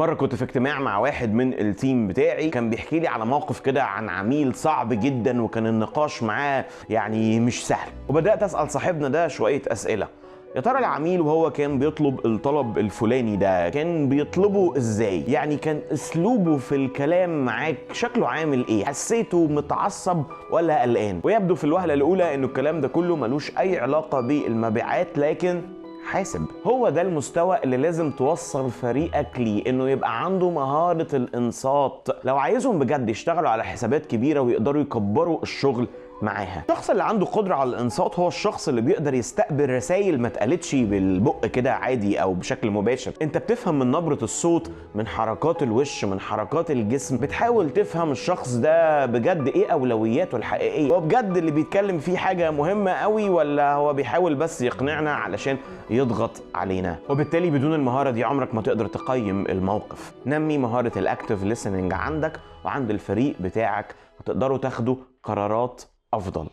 مرة كنت في اجتماع مع واحد من التيم بتاعي، كان بيحكي لي على موقف كده عن عميل صعب جدا، وكان النقاش معاه يعني مش سهل. وبدأت أسأل صاحبنا ده شوية أسئلة. يا ترى العميل وهو كان بيطلب الطلب الفلاني ده كان بيطلبه ازاي؟ يعني كان اسلوبه في الكلام معاك شكله عامل ايه؟ حسيته متعصب ولا قلقان؟ ويبدو في الوهلة الأولى انه الكلام ده كله ملوش أي علاقة بالمبيعات، لكن حاسب. هو ده المستوى اللي لازم توصل فريقك ليه، انه يبقى عنده مهارة الانصات لو عايزهم بجد يشتغلوا على حسابات كبيرة ويقدروا يكبروا الشغل معاها. الشخص اللي عنده قدرة على الانصات هو الشخص اللي بيقدر يستقبل رسائل ما اتقالتش بالبق كده عادي او بشكل مباشر. انت بتفهم من نبرة الصوت، من حركات الوش، من حركات الجسم، بتحاول تفهم الشخص ده بجد ايه اولوياته الحقيقية. هو بجد اللي بيتكلم فيه حاجة مهمة قوي، ولا هو بيحاول بس يقنعنا علشان يضغط علينا؟ وبالتالي بدون المهارة دي عمرك ما تقدر تقيم الموقف. نمي مهارة الاكتيف ليسننج عندك وعند الفريق بتاعك، وتقدروا تاخدوا قرارات افضل.